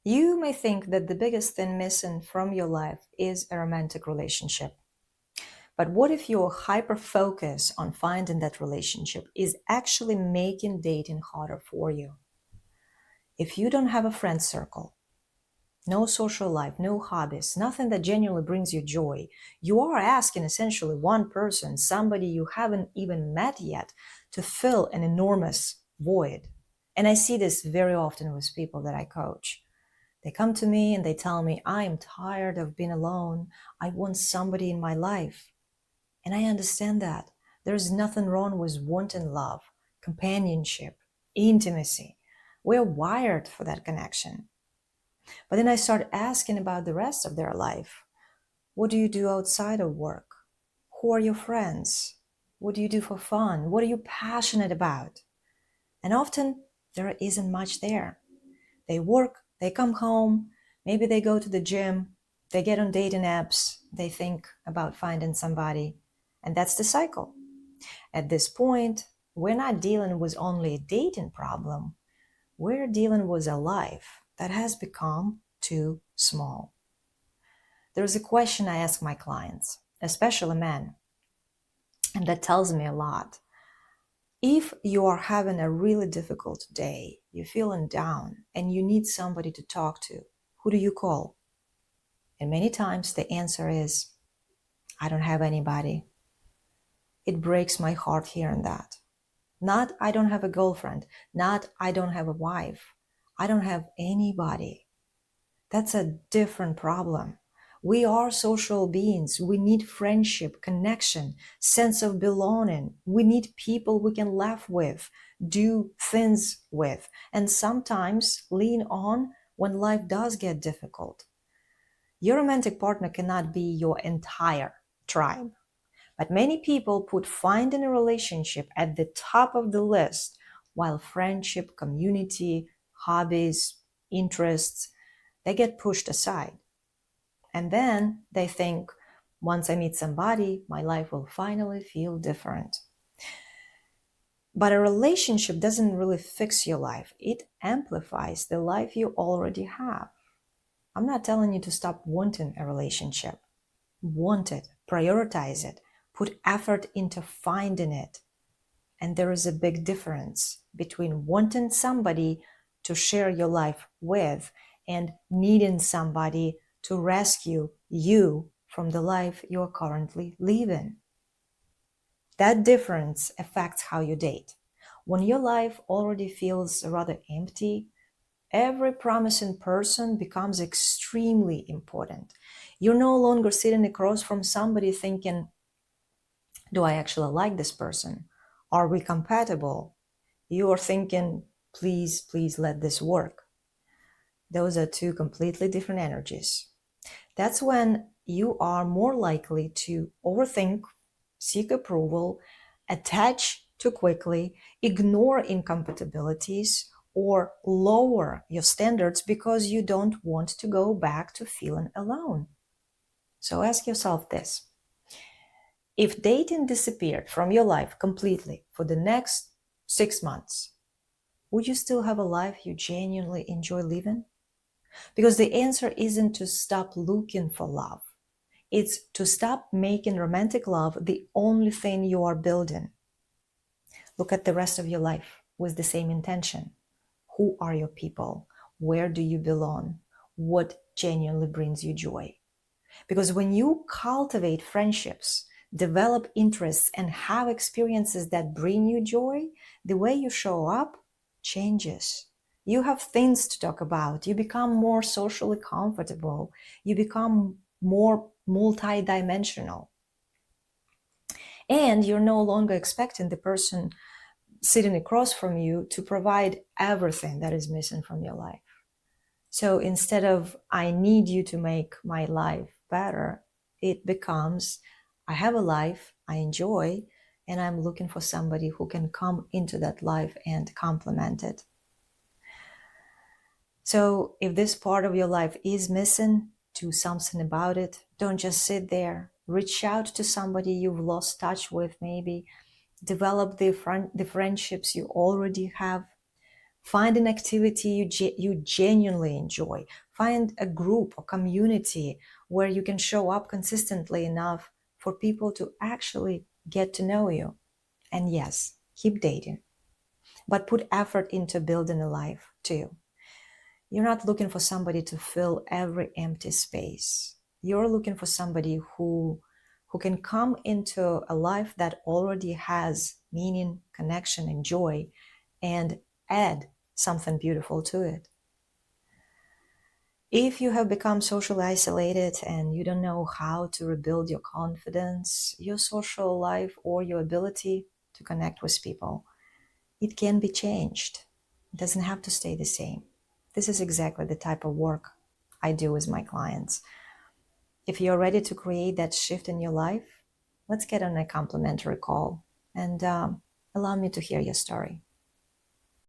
You may think that the biggest thing missing from your life is a romantic relationship. But what if your hyper focus on finding that relationship is actually making dating harder for you? If you don't have a friend circle, no social life, no hobbies, nothing that genuinely brings you joy, you are asking essentially one person, somebody you haven't even met yet, to fill an enormous void. And I see this very often with people that I coach. They come to me and they tell me, I am tired of being alone. I want somebody in my life. And I understand that. There's nothing wrong with wanting love, companionship, intimacy. We're wired for that connection. But then I start asking about the rest of their life. What do you do outside of work? Who are your friends? What do you do for fun? What are you passionate about? And often there isn't much there. They work, they come home, maybe they go to the gym, they get on dating apps, they think about finding somebody, and that's the cycle. At this point, we're not dealing with only a dating problem, we're dealing with a life that has become too small. There's a question I ask my clients, especially men, and that tells me a lot. If you are having a really difficult day, you're feeling down, and you need somebody to talk to, who do you call? And many times the answer is, I don't have anybody. It breaks my heart hearing that. Not, I don't have a girlfriend. Not, I don't have a wife. I don't have anybody. That's a different problem. We are social beings. We need friendship, connection, sense of belonging. We need people we can laugh with, do things with, and sometimes lean on when life does get difficult. Your romantic partner cannot be your entire tribe, but many people put finding a relationship at the top of the list, while friendship, community, hobbies, interests, they get pushed aside. And then they think, once I meet somebody, my life will finally feel different. But a relationship doesn't really fix your life. It amplifies the life you already have. I'm not telling you to stop wanting a relationship. Want it, prioritize it, put effort into finding it. And there is a big difference between wanting somebody to share your life with and needing somebody to rescue you from the life you're currently living. That difference affects how you date. When your life already feels rather empty, every promising person becomes extremely important. You're no longer sitting across from somebody thinking, do I actually like this person? Are we compatible? You are thinking, please, please let this work. Those are two completely different energies. That's when you are more likely to overthink, seek approval, attach too quickly, ignore incompatibilities, or lower your standards because you don't want to go back to feeling alone. So ask yourself this. If dating disappeared from your life completely for the next 6 months, would you still have a life you genuinely enjoy living? Because the answer isn't to stop looking for love. It's to stop making romantic love the only thing you are building. Look at the rest of your life with the same intention. Who are your people? Where do you belong? What genuinely brings you joy? Because when you cultivate friendships, develop interests, and have experiences that bring you joy, the way you show up changes. You have things to talk about. You become more socially comfortable. You become more multidimensional. And you're no longer expecting the person sitting across from you to provide everything that is missing from your life. So instead of, I need you to make my life better, it becomes, I have a life I enjoy, and I'm looking for somebody who can come into that life and complement it. So if this part of your life is missing, do something about it. Don't just sit there. Reach out to somebody you've lost touch with, maybe. Develop the friendships you already have. Find an activity you genuinely enjoy. Find a group or community where you can show up consistently enough for people to actually get to know you. And yes, keep dating, but put effort into building a life too. You're not looking for somebody to fill every empty space. You're looking for somebody who can come into a life that already has meaning, connection, and joy, and add something beautiful to it. If you have become socially isolated and you don't know how to rebuild your confidence, your social life, or your ability to connect with people, it can be changed. It doesn't have to stay the same. This is exactly the type of work I do with my clients. If you're ready to create that shift in your life, let's get on a complimentary call and allow me to hear your story.